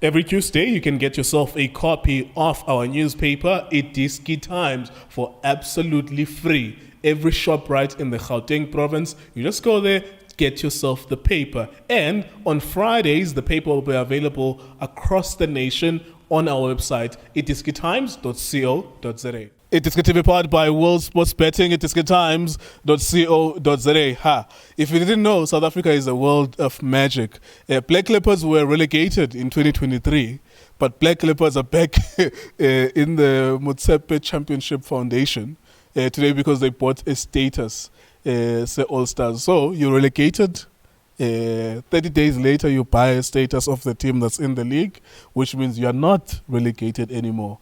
Every Tuesday, you can get yourself a copy of our newspaper, iDiskiTV, for absolutely free. Every shop right in the Gauteng province, you just go there, get yourself the paper. And on Fridays, the paper will be available across the nation on our website, iDiskiTimes.co.za. iDiskiTV powered by World Sports Betting, iDiskiTimes.co.za. If you didn't know, South Africa is a world of magic. Black Leopards were relegated in 2023, but Black Leopards are back in the Motsepe Championship Foundation today because they bought a status, say All-Stars. So you're relegated. 30 days later, you buy a status of the team that's in the league, which means you are not relegated anymore.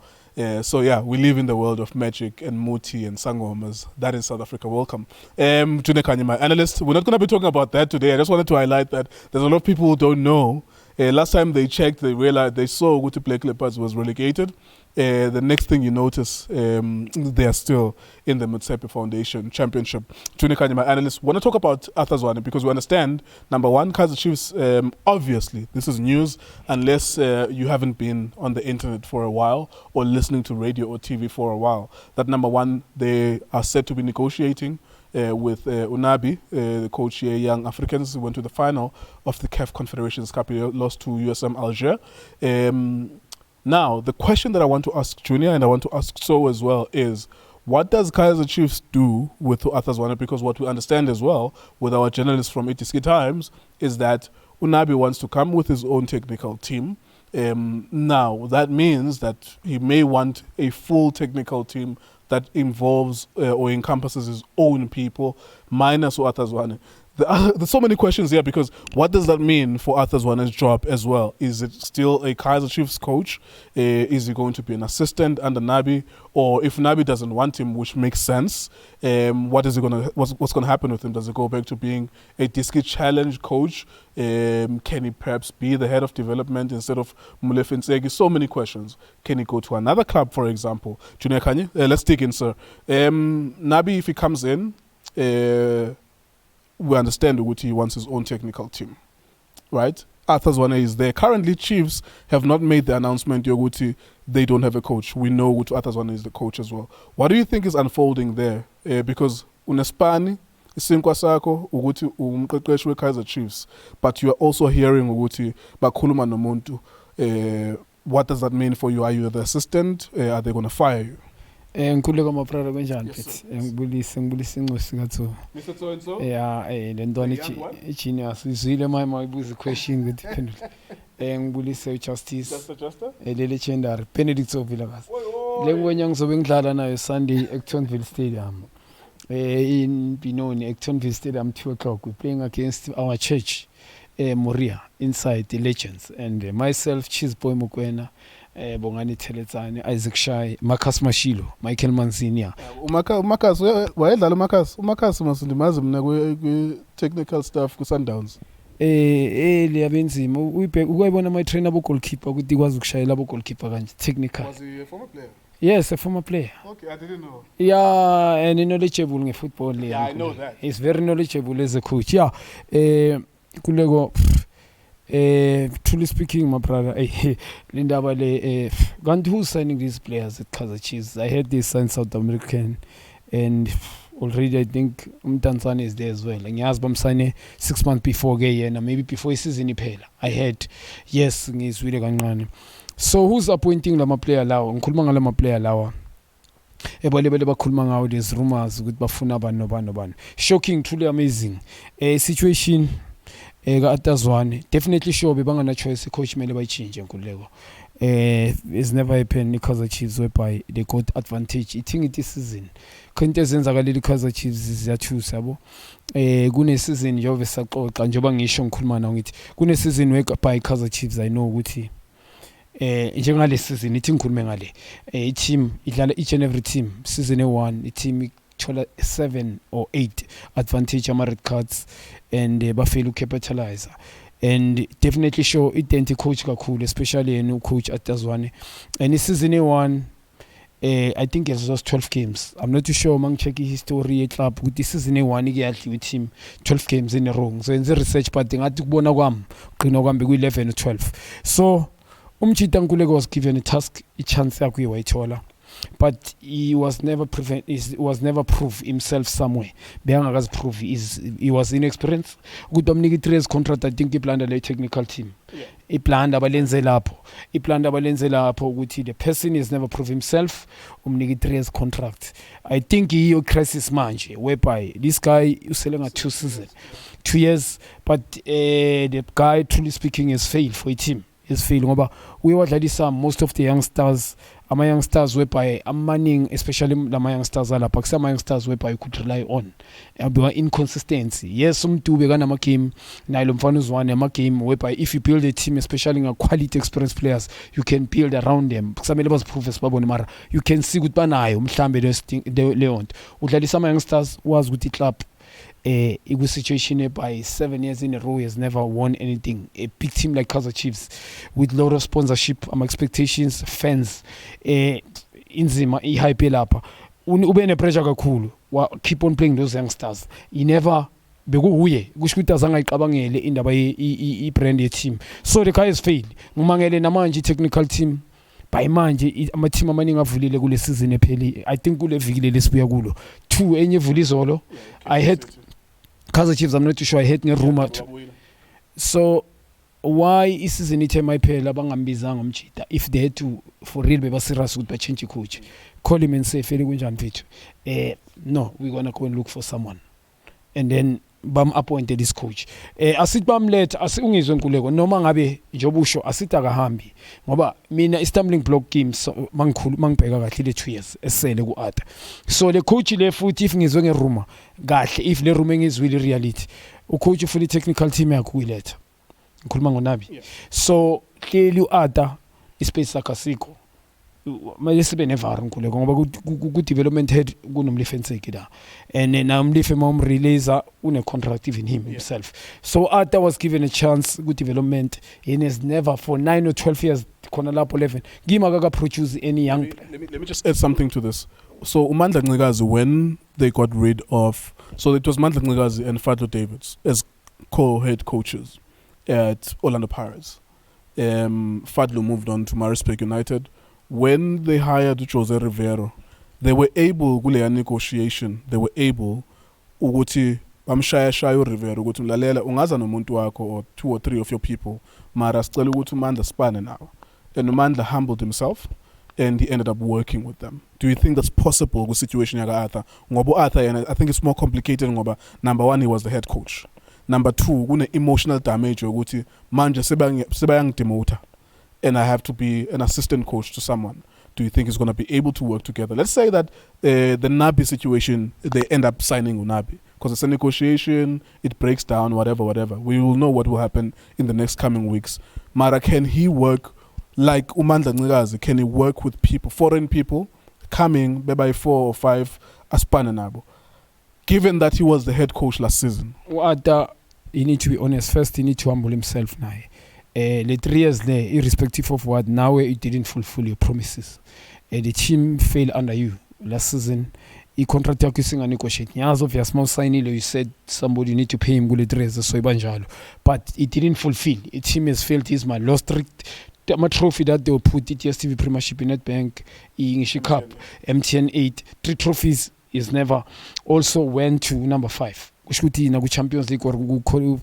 So we live in the world of magic and Muti and Sangomas. That is South Africa. Welcome. June Khanye, my analyst. We're not going to be talking about that today. I just wanted to highlight that there's a lot of people who don't know. Last time they checked, they realized they saw Guti Black Leopards was relegated. The next thing you notice, they are still in the Motsepe Foundation Championship. June Khanye, my analyst. Want to talk about Arthur Zwane because we understand, number one, Kaizer Chiefs, obviously, this is news unless you haven't been on the internet for a while or listening to radio or TV for a while. That number one, they are said to be negotiating with Unabi, the coach here, Young Africans, who went to the final of the CAF Confederations Cup, lost to USM Alger. Now, the question that I want to ask Junior and I want to ask So as well is, what does Kaizer Chiefs do with Arthur Zwane? Because what we understand as well with our journalists from iDiskiTimes is that Unabi wants to come with his own technical team. Now, that means that he may want a full technical team that involves or encompasses his own people, minus Arthur Zwane. There's so many questions here because what does that mean for Arthur Zwane's job as well? Is it still a Kaizer Chiefs coach? Is he going to be an assistant under Nabi? Or if Nabi doesn't want him, which makes sense, what's going to happen with him? Does he go back to being a Diski Challenge coach? Can he perhaps be the head of development instead of Molefe Ntseki? So many questions. Can he go to another club, for example? Junior Khanye, let's dig in, sir. Nabi, if he comes in, we understand that he wants his own technical team, right? Arthur Zwane is there. Currently, Chiefs have not made the announcement Yoguti they don't have a coach. We know Arthur Zwane is the coach as well. What do you think is unfolding there? Because Unespani, isinkwa sakho ukuthi umqeqeshi weKaizer Chiefs, but you are also hearing ukuthi bakhuluma nomuntu. What does that mean for you? Are you the assistant? Are they going to fire you? Ngikhuleka maprara kanjani mfethu ngibulise incosi katho Mr. So and so? Le ntwana genius izwile mama ibuza question ukuthi phendula ngibulise Justice le legendary Khanye Tso Vilakazi le ngwenya ngizobe ngidlala nayo Sunday eContract Stadium in Binoni eContract Stadium 2:00 we playing against our church Moria inside the Legends and myself Chisboy Mokwena Bongani Teletsane, Isaac Shai, Marcus Mashilo, Michael Manzinia. Marcus, wayedlala Marcus masimazi mina kwe technical staff ku Sundowns. Liyabenzima ukuyibona my trainer bo goalkeeper ukuthi kwazi ukushayela bo goalkeeper kanje technical. Was he a former player? Yes, a former player. Okay, I didn't know. Yeah, and knowledgeable in football. Yeah, I know that. He's very knowledgeable as a coach. Yeah. Kulego truly speaking, my brother, Linda who's signing these players at Kaizer Chiefs? I heard they signed South American, and already I think Tanzania is there as well. And Yazbam signed 6 months before Gay and maybe before his season. I heard, yes, he's really going. So who's appointing Lama player Lawa? Nkulmanga Lama player Lawa. There's rumors with Bafuna Ban. Shocking, truly amazing. Situation. Arthur Zwane definitely sure bebanga choice coach mele bayichinje nkuleko it's never happened Kaizer Chiefs whereby they got advantage ithing it season konke ezenzakalile Kaizer Chiefs ziyathusa yabo kune season yove saxoxa njengoba ngisho ngikhuluma nawo ngithi kune season whereby Kaizer Chiefs I know ukuthi njengale season ithi ngikhulume ngale team idlala each and every team season e1 team 7 or 8 advantage ama red cards and bafela ukapitalize and definitely show identity coach kakhulu especially a new coach Arthur Zwane and season a1 I think it's just 12 games. I'm not too sure mang check history club with this season a1 ikuyadliwa team 12 games in a row so in the research but ngathi kubona kwami qina kwami ku 11 or 12 so Umchita Nkululeko was given a task, a chance yakhe wayithola, but he was never prove himself somewhere. Bengakazi prove he was inexperienced. Ukuthi bamnika i-3 contract, I think iplanda le technical team. Iplanda balenze lapho ukuthi the person is never prove himself, umnika i-3 contract. I think he crisis manje whereby this guy is selling a 2 years, but the guy truly speaking has failed for a team. Is feeling ngoba we wadlalisa most of the youngsters, youngsters whereby manning, especially the youngsters alapha kusama youngsters whereby you could rely on. There inconsistency. Yes, umuntu bekana ama game nalo mfana uzwane ama game whereby if you build a team, especially nga quality experienced players, you can build around them. Kusamele baziprove sibabone mara you can see ukuthi banayo mhlambe leyo nto. Udlalisa ama youngsters was ukuthi club it was situation by 7 years in a row, he has never won anything. A big team like Kaizer Chiefs with a lot of sponsorship, expectations, fans, inzima, hype lapha. Ube ne pressure kakhulu. Keep on playing those youngsters. He never bekuye kusho ukuthi azangayiqabangele indaba i-brand ye-team. So the guy has failed. Ngumangele namanje technical team by manje ama team amaningi avulile kule season epheli. I think kule viki lesibuya kulo 2 enye vula izolo. I had Kaizer Chiefs, I'm not too sure, I heard rumor. So why is season ithe iphela bangambizanga umjita if they had to for real beba serious ukuthi ba change coach? Call him and say feli kunjani mfethu? No, we're going to go and look for someone. And then bam appointed this coach. Asithi bamletha ungizwe Nkululeko noma ngabe njengoba usho asithi akahambi ngoba mina stumbling block games mangibheka kahle le 2 years esele ku Arthur. So le coach le futhi if ngizwe ngerumor kahle if le rumor ngizwile reality ucoach ufuna i-technical team yakhe kuyiletha. Ngikhuluma ngoNabi. So clearly uArthur ispace akasikho. Manje sibe nevar Nkululeko ngoba ku development head kunomlifenseki la and na umlife releaser une contract even himself. So Arthur was given a chance good development and has never for 9 or 12 years khona lapho 11 ngima kaka produce any young player. Let me just add something to this. So uMandla Ncikazi, when they got rid of, so it was Mandla Ncikazi and Fadlu Davids as co-head coaches at Orlando Pirates. Fadlu moved on to Maritzburg United. When they hired Jose Rivero, they were able, kule negotiation, they were able ukuthi bamshaya Rivero ukuthi mlalela ungaza nomuntu wakho or 2 or 3 of your people mara sicela ukuthi uMandla spane nawo. And uMandla humbled himself and he ended up working with them. Do you think that's possible with situation yaka Arthur? Ngoba Arthur, I think it's more complicated ngoba number 1 he was the head coach. Number 2 kune emotional damage ukuthi manje sebayangdemote and I have to be an assistant coach to someone. Do you think he's going to be able to work together? Let's say that the Nabi situation, they end up signing Unabi because it's a negotiation, it breaks down, whatever. We will know what will happen in the next coming weeks. Mara, can he work like Umandla Ncikazi? Can he work with people, foreign people, coming by 4 or 5 Aspananabo? Given that he was the head coach last season. He need to be honest. First, he need to humble himself now. The 3 years there, irrespective of what, now you didn't fulfill your promises. The team failed under you last season. He contract yakho negotiate. As of your small signing, you said somebody need to pay him good dress so banjalo. But it didn't fulfill. The team has failed his man. Lost the trophy that they will put iDiskiTV Premiership in Nedbank, English Cup, MTN 8, 3 trophies is never. Also went to number 5. Kushuti na Champions League or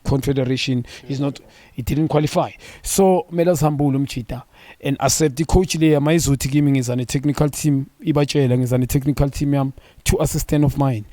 Confederation is not, it didn't qualify. So Melas humble umchita and accept the coach there. My Zuti Gaming is on a technical team. Ibachela is on a technical team. 2 assistants of mine.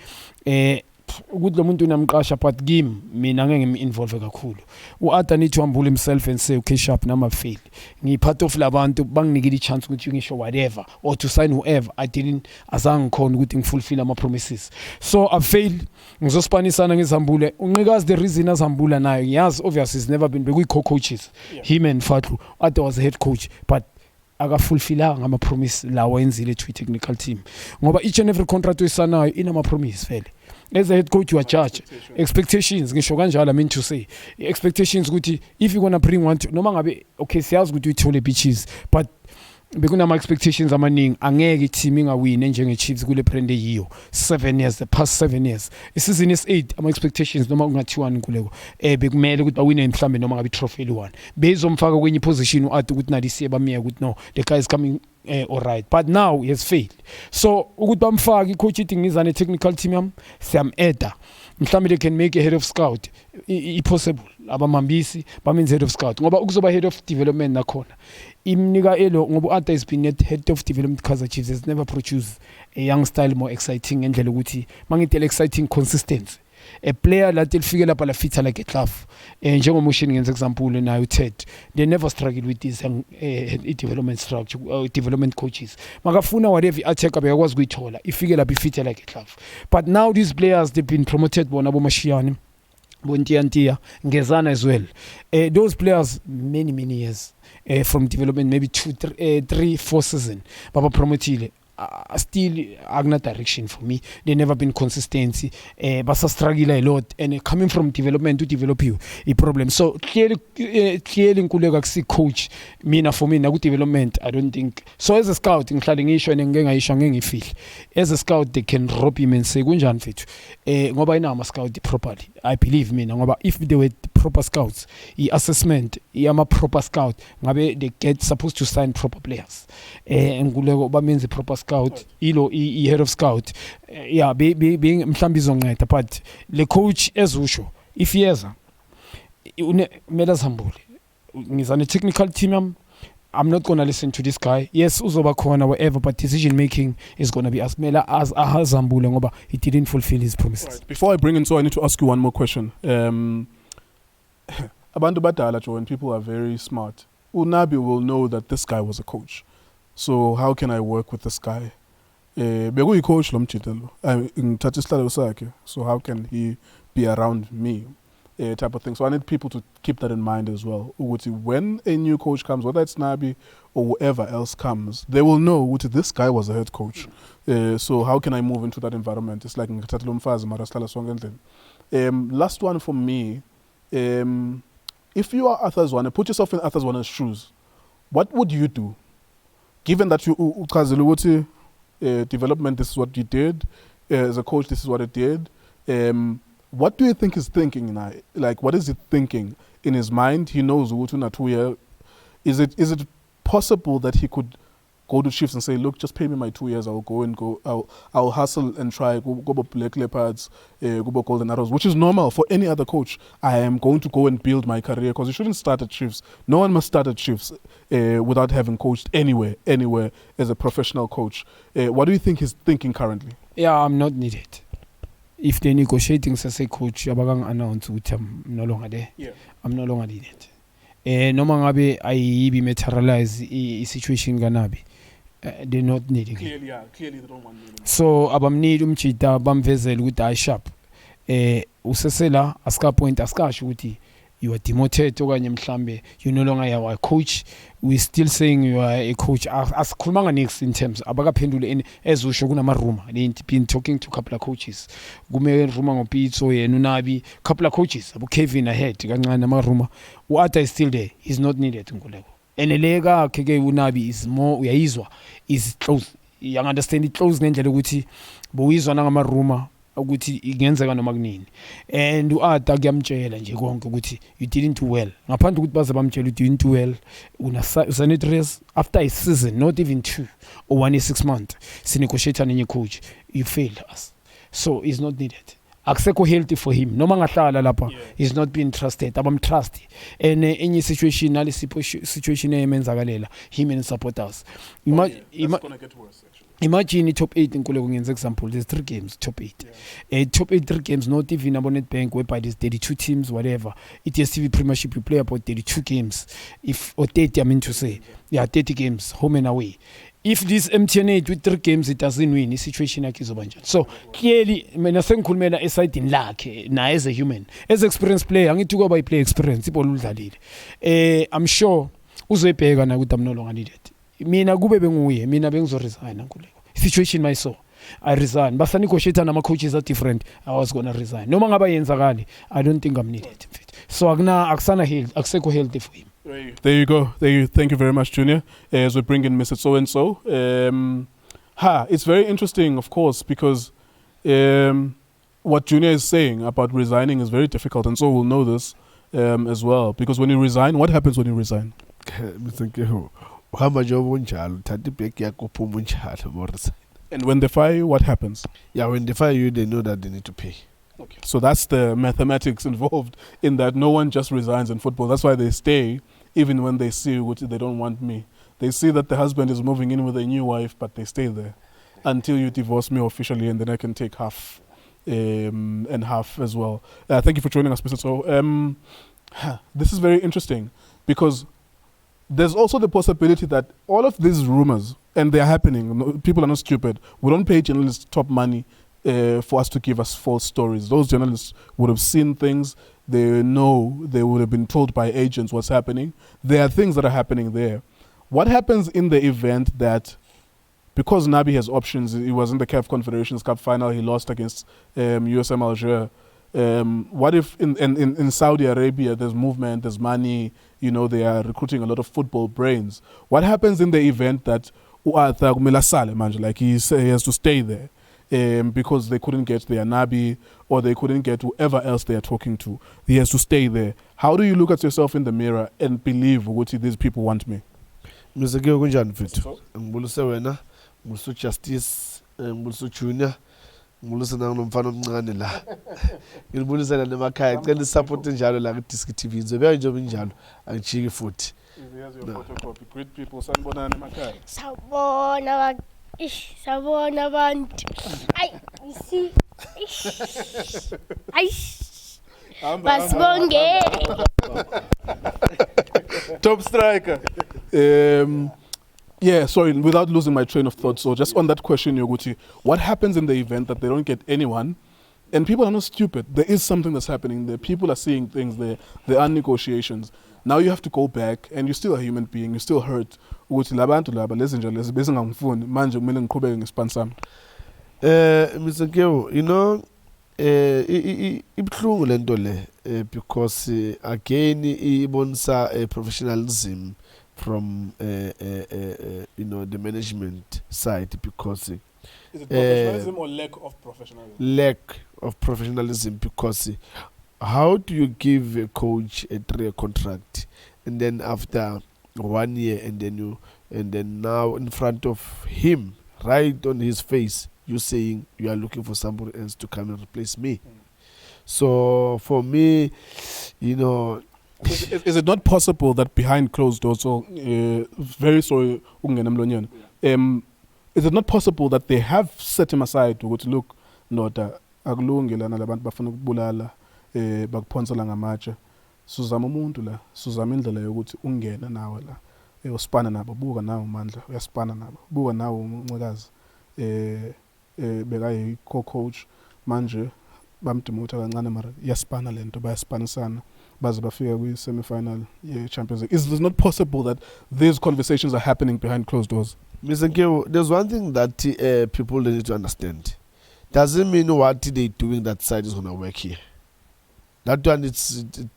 Good lomuntu namqasha but game mina ngeke ngi-involve kakhulu. uArthur need to humble himself and say okay sharp nama fail. Ngi-part of labantu banginikile i-chance ukuthi ngisho whatever or to sign whoever. I didn't azange khona ukuthi ngifulfill ama-promises. So I failed. Ngizospanisana ngizambule. Uncikazi the reason azambula nayo ngiyazi obviously he's never been co-coaches. Him and Fadlu. Arthur was the head coach but akafulfillanga ama-promise lawo enzile to technical team. Ngoba each and every contract oyisanayo inama-promise vele. As a head coach, you are charged. Expectations, I mean to say. Expectations, if you're going to bring one, no matter, okay, sales good to tell the bitches, but bekunama expectations amaningi angeke i-team ingawini njenge-Chiefs kule brand eyiyo 7 years, the past 7 years. Isizini is-8 ama-expectations noma kungathiwani kuleko bekumele ukuthi bawine mhlambe noma ngabe i-trophy eli-1 bezomfaka kwenye position u-Arthur ukuthi nalisiye bamiya ukuthi no, the guy is coming alright, but now he has failed. So ukuthi bamfake i-coach ithi ngiza ne-technical team yami siyam-eda mhlambe they can make a head of scout i-possible abamambisi bamenze head of scout ngoba ukuzoba head of development nakhona imnika elo ngoba u-Arthur has been head of development Kaizer Chiefs has never produced a young style more exciting ngendlela ukuthi mangitele exciting consistency a player that elifike lapha la fit like a glove njengomotion ngenza example nayo Ted they never struggled with this development structure development coaches makafuna whatever attack abekwazi ukuyithola ifike lapha ifit like a glove, but now these players they've been promoted bona bomashiyane bontiyantiya ngezana as well those players many years from development maybe 2 3 4 season baba promotile still agna direction for me. They never been consistency basa struggle a lot and coming from development to develop you a problem. So clearly nkuleka kusi coach mina for me na ku development I don't think so. As a scout ngihlale ngisho ngengayisho ngengifeel as a scout they can rob him and say kunjani mfethu ngoba ina ama scout properly I believe mina ngoba if they were proper scouts i-assessment ama proper scout ngabe they get supposed to sign proper players nkuleko bamenze proper scout ilo i-head of scout yeah being mhlambi izonqeda, but le coach ezusho if yeza mela sambule ngiza ne technical team I'm not going to listen to this guy. Yes, uzoba khona whatever, but decision making is going to be as mela as ahazambule ngoba he didn't fulfill his promises. Right. Before I bring in, so I need to ask you one more question. Abantu badala, Joe, and people are very smart. Unabi will know that this guy was a coach. So how can I work with this guy? Bekuyi coach lo mjitelo. Ngithatha isihlalo sakhe. So how can he be around me? Type of thing. So I need people to keep that in mind as well. When a new coach comes, whether it's Nabi or whoever else comes, they will know this guy was a head coach. So how can I move into that environment? It's like last one for me. If you are Arthur Zwane, put yourself in Arthur Zwane's shoes. What would you do? Given that you development, this is what you did. As a coach, this is what it did. What do you think he's thinking now? Like, what is he thinking in his mind? He knows is it possible that he could go to Chiefs and say, look, just pay me my 2 years, I'll hustle and try, go Black Leopards, go Golden Arrows, which is normal for any other coach. I am going to go and build my career because you shouldn't start at Chiefs. No one must start at Chiefs without having coached anywhere as a professional coach. What do you think he's thinking currently? Yeah, I'm not needed. If they're negotiating as a coach, yabagang announce ukuthi I'm no longer there. Yeah. I'm no longer needed. Noma ngabe ayibi materialize I situation ganabi. They're not needing. Clearly they don't want me. So abamnidi umchita bamvezela ukuthi I sharp. Usesela aska point askasho ukuthi you are demoted okanye mhlambe you no longer are a coach. We still saying you are a coach. Asikhulumanga next in terms abakaphendule ezusho kunama rumor. They been talking to a couple of coaches. Kume rumor ngopitso yena unabi couple of coaches abu Kevin ahead kancane nama rumor. Uata is still there. He's not needed nguleko. Enelega keke unabi is more uyayizwa is close. You understand it close ngendlela ukuthi boyizwa nangama rumor ukuthi ingenzeka noma kunini and uArthur kuyamtshela nje konke ukuthi you didn't do well ngaphandle ukuthi baze bamtshela you didn't do well usanet race after a season not even 2 or 1 year 6 months sinegotiate nenye coach you failed us, so he's not needed. Akusekho healthy for him noma ngahlala lapha he's not being trusted abamtrust and any situation nale situation eyemenzakalela him and supporters that's going to get worse actually. Imagine top 8 in Kulego as example. There's 3 games, top 8. Top 8, 3 games, not even Abonet Bank, whereby there's 32 teams, whatever. iDiskiTV Premiership, you play about 32 games. Or 30, I mean to say. Yeah, 30 games, home and away. If this MTN8 with 3 games, it doesn't win, the situation like is over. So, clearly, I aside in luck, as a human. As an experienced player, I need to go by play experience. I'm sure, I'm no longer needed. Mina kube benguye mina bengizoresign nkuleko situation myself I resign. Basa negotiate nama coaches are different. I was gonna resign. Noma ngaba yenzakali, I don't think I'm needed. So aksana aksekho healthy for him. There you go. Thank you very much, Junior. As we bring in Mr. So and so, it's very interesting, of course, because what Junior is saying about resigning is very difficult, and so we'll know this as well. Because when you resign, what happens when you resign? And when they fire you, what happens? Yeah, when they fire you, they know that they need to pay. Okay. So that's the mathematics involved in that. No one just resigns in football. That's why they stay, even when they see which they don't want me. They see that the husband is moving in with a new wife, but they stay there until you divorce me officially, and then I can take half and half as well. Thank you for joining us, Mr. So. This is very interesting because there's also the possibility that all of these rumors, and they're happening, people are not stupid. We don't pay journalists top money for us to give us false stories. Those journalists would have seen things. They know, they would have been told by agents what's happening. There are things that are happening there. What happens in the event that, because Nabi has options, he was in the CAF Confederations Cup final, he lost against USM Alger. What if in Saudi Arabia there's movement, there's money, they are recruiting a lot of football brains. What happens in the event that Arthur like he has to stay there because they couldn't get their Nabi or they couldn't get whoever else they are talking to? He has to stay there. How do you look at yourself in the mirror and believe what these people want me? Mr. Geo kunjani mfethu? Ngibulise wena, ngibulise Justice, ngibulise Junior, ngibulise nomfana omncane la. Ngibulise nemakhaya, ngicela support njalo la iDiskiTV. Ngizobe njengoba njalo, angijiki futhi. Here's your photocopy. Great people, sanibonani emakhaya. Sabona abantu. Ay, you see. Ay. Basibonge. Top striker. Sorry, without losing my train of thought, so just on that question, Yoguti, what happens in the event that they don't get anyone? And people are not stupid. There is something that's happening there. People are seeing things there. There are negotiations. Now you have to go back, and you're still a human being. You're still hurt. Mr. Geo, ibhlungu lento le because again ibonisa professionalism from the management side, because is it professionalism or lack of professionalism? Lack of professionalism, because how do you give a coach a 3-year contract and then after 1 year and then now in front of him, right on his face, you saying you are looking for somebody else to come and replace me? So for me, is it not possible that behind closed doors, very sorry, is it not possible that they have set him aside to look, akulungile nalabantu bafuna ukubulala bakuphonsela ngamatshe, suzama umuntu la, suzama indlela yokuthi ungena nawe la, uspana nabo, buka nawe uMandla, uyaspana nabo, buka nawe uNcikazi, bekayi co-coach manje bamdimutha kancane mara yaspana lento, bayaspanisana baze bafika kwi-semi-final ye-Champions League. Is it not possible that these conversations are happening behind closed doors? Mr. Geo, there's one thing that people need to understand. Doesn't mean what they're doing that side is going to work here. That one, it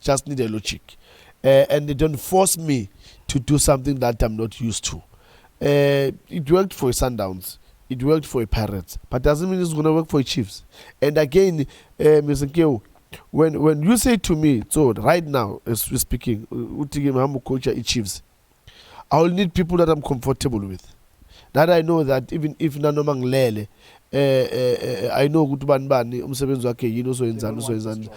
just need a logic. And they don't force me to do something that I'm not used to. It worked for Sundowns. It worked for Pirates. But doesn't mean it's going to work for Chiefs. And again, Mr. Geo, when you say to me, so right now, as we're speaking, I'm coach at Chiefs, I will need people that I'm comfortable with. That I know that even if nanomang lele, I know good bani umsebenzi wakhe so yenzani.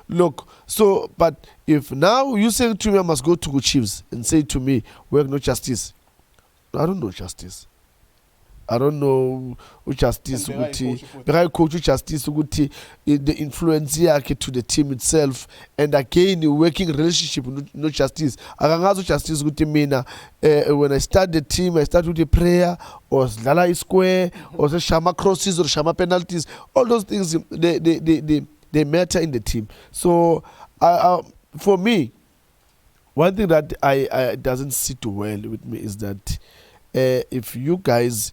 Look, so but if now you say to me I must go to Chiefs and say to me work no Justice, I don't know Justice. I don't know Justice the coach Justice the influence yakhe to the team itself, and again working relationship no Justice. Akangazo Justice ukuthi mina when I start the team I start with a prayer or dlala square or shama crosses or shama penalties. All those things they matter in the team. So for me, one thing that I doesn't sit well with me is that if you guys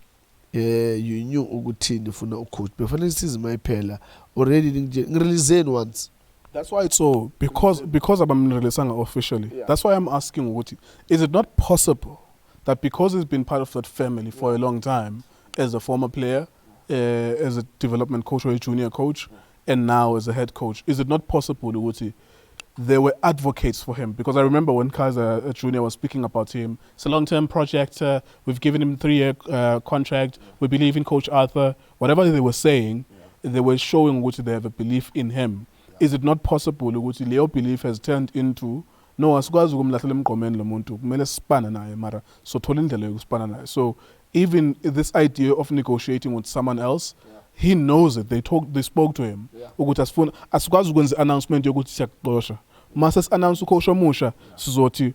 you knew ukuthi nifuna ucoach befanele sizimaye phela already ngiresign once. That's why it's so because I'm releasing officially. Yeah. That's why I'm asking Uguti, is it not possible that because he's been part of that family for a long time as a former player, as a development coach or a junior coach, and now as a head coach, is it not possible Uguti, there were advocates for him? Because I remember when Kaizer Jr. was speaking about him, it's a long-term project, we've given him a 3-year contract, we believe in Coach Arthur. Whatever they were saying, they were showing Uguti they have a belief in him. Is it not possible ukuthi Leo belief has turned into no asikwazi ukumlahlela emgqomeni lo muntu kumele sipana naye mara so thola indlela yokusipana naye? So even this idea of negotiating with someone else, he knows it. They spoke to him ukuthi asifuna asikwazi ukwenza announcement yokuthi siyakuxosha mase announce ucoach omusha sizothi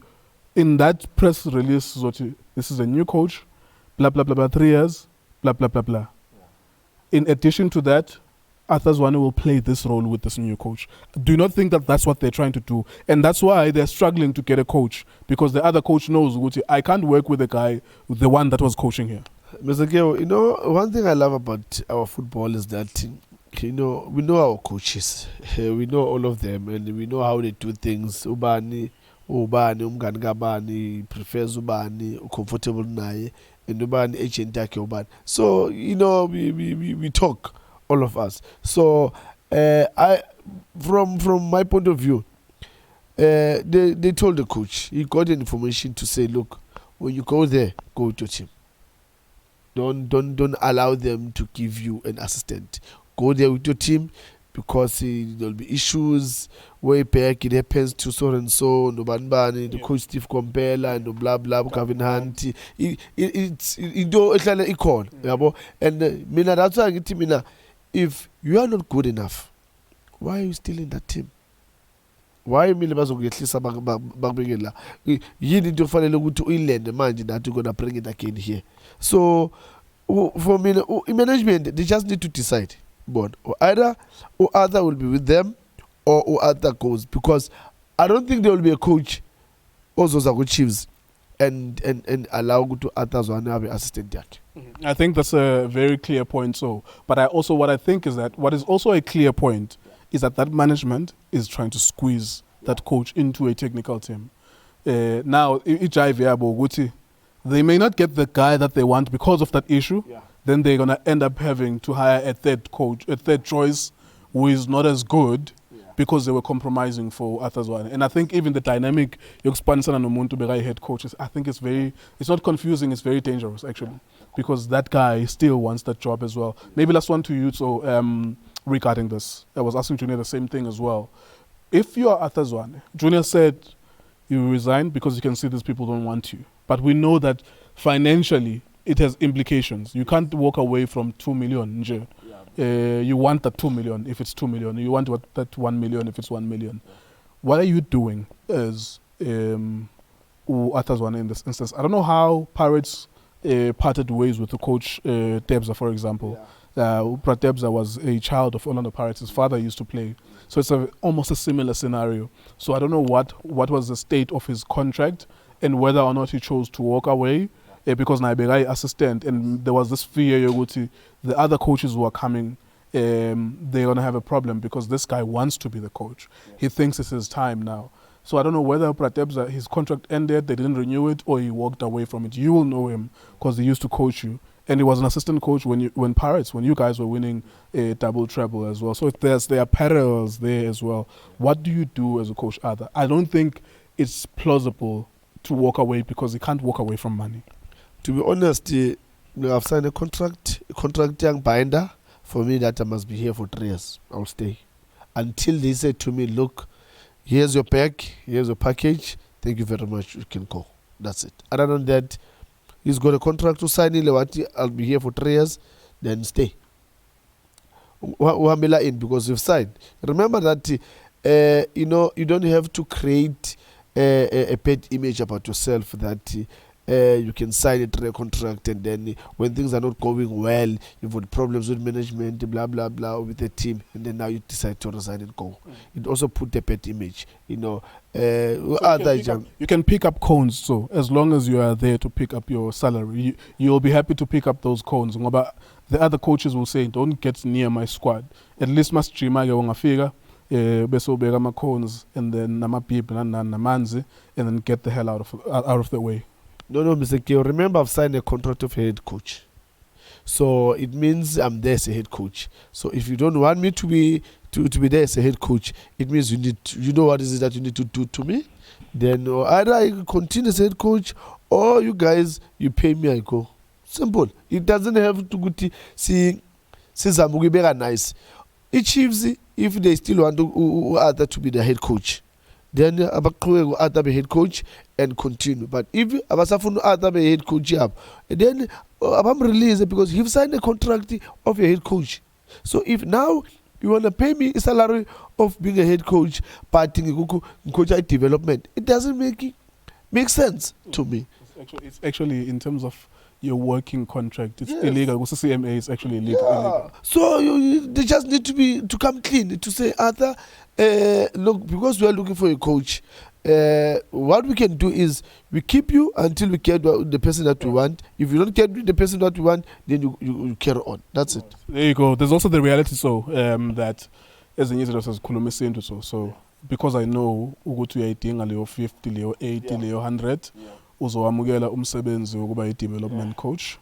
in that press release sizothi this is a new coach blah blah blah blah 3 years blah blah blah blah. In addition to that, Arthur Zwane will play this role with this new coach. Do you not think that that's what they're trying to do? And that's why they're struggling to get a coach, because the other coach knows, I can't work with the guy, the one that was coaching here. Mr. Keo, you know, one thing I love about our football is that, you know, we know our coaches. We know all of them, and we know how they do things. Ubani, umngani kabani, prefers ubani, comfortable naye, and ubani agent yakhe ubani. So, you know, we talk. All of us. So, from my point of view, they told the coach, he got information to say, look, when you go there, go with your team. Don't allow them to give you an assistant. Go there with your team, because there'll be issues way back. It happens to so and so, no banbani, the coach Steve Compella, and no blah blah, Kevin Hunt. It's icon, and mina that's why I get mina. If you are not good enough, why are you still in that team? Why mile bazokuyehlisa bakubekela? Yini into kufanele ukuthi uyilende manje that you're going to bring it again here. So for me, management, they just need to decide. But either will be with them, or other goes, because I don't think there will be a coach also Zago Chiefs and allow to Arthur Zwane have an assistant yet. I think that's a very clear point. So, but what I think is that what is also a clear point is that management is trying to squeeze that coach into a technical team. Now, they may not get the guy that they want because of that issue. Then they're gonna end up having to hire a third choice, who is not as good, because they were compromising for Arthur Zwane. And I think even the dynamic yokuspanisana nomuntu bekai head coaches, I think it's not confusing, it's very dangerous actually, because that guy still wants that job as well. Maybe last one to you, so regarding this, I was asking Junior the same thing as well. If you are Arthur Zwane, Junior said you resign because you can see these people don't want you, but we know that financially it has implications. You can't walk away from 2 million nje. You want that 2 million if it's 2 million. You want that 1 million if it's 1 million. What are you doing as Arthur Zwane in this instance? I don't know how Pirates parted ways with the coach Debza, for example. Brad Debza was a child of Orlando Pirates. His father used to play. So it's almost a similar scenario. So I don't know what was the state of his contract and whether or not he chose to walk away. Because Naibegai assistant, and there was this fear the other coaches who are coming, they're going to have a problem because this guy wants to be the coach. He thinks it's his time now. So I don't know whether Pratebza, his contract ended, they didn't renew it, or he walked away from it. You will know him because he used to coach you. And he was an assistant coach when you guys were winning a double treble as well. So there are parallels there as well. What do you do as a coach, Arthur? I don't think it's plausible to walk away because he can't walk away from money. To be honest, I've signed a contract young binder. For me, that I must be here for 3 years. I'll stay. Until they say to me, look, here's your pack, here's your package, thank you very much, you can go. That's it. Other than that, he's got a contract to sign in, I'll be here for 3 years, then stay. Uhamela in because you've signed. Remember that, you don't have to create a bad image about yourself that you can sign a 3-year contract, and then when things are not going well, you've got problems with management, blah blah blah, with the team, and then now you decide to resign and go. It also put a bad image, you know. You can pick up cones, so as long as you are there to pick up your salary, you'll be happy to pick up those cones. Ngoba the other coaches will say, don't get near my squad. At least must stream figure. Bese ubeka ama cones and then namabhibhi namanzi and then get the hell out of the way. No, Mr. K, remember I've signed a contract of head coach. So it means I'm there as a head coach. So if you don't want me to be there as a head coach, it means you know what is it that you need to do to me? Then either I continue as head coach, or you guys, you pay me, I go. Simple. It doesn't have to go to see Zamugibera nice. It Chiefs, if they still want Arthur to be the head coach, then Arthur be head coach and continue. But if Abasafunu Arthur be head coach up, then Abam release it because he've signed a contract of a head coach. So if now you want to pay me a salary of being a head coach, but coach development, it doesn't make sense to me. It's actually in terms of your working contract, it's illegal. Also, CMA is actually illegal. So they just need to come clean to say, Arthur, look, because we are looking for a coach, what we can do is we keep you until we get the person that we want. If you don't get the person that we want, then you carry on. That's it. There you go. There's also the reality, that as a user says, so because I know ukuthi uyayidinga leyo 50 leyo 80 leyo 100 uzowamukela umsebenzi wokuba i-development coach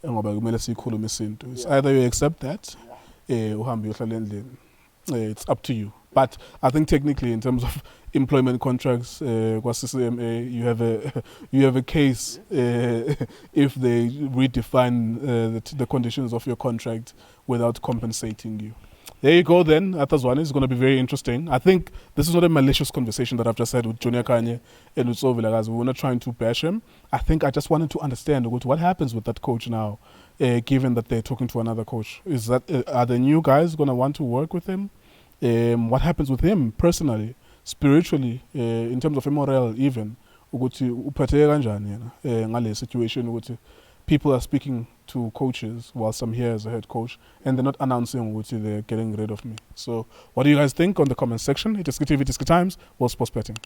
ngoba kumele sikhulume isinto. It's either you accept that uhambe uyohlala endlini. It's up to you. But I think technically in terms of employment contracts kwa-CCMA, you have a case if they redefine the conditions of your contract without compensating you. There you go then. Arthur Zwane is going to be very interesting. I think this is not a malicious conversation that I've just had with Junior Khanye and with Tso Vilakazi. We're not trying to bash him. I think I just wanted to understand what happens with that coach now, given that they're talking to another coach. Is that are the new guys going to want to work with him? What happens with him personally, spiritually, in terms of immoral even? Ukuthi uphatheke kanjani yena ngale situation ukuthi people are speaking to coaches whilst I'm here as a head coach and they're not announcing ukuthi they're getting rid of me. So what do you guys think on the comment section? iDiskiTV, Diski Times, World Sports Betting.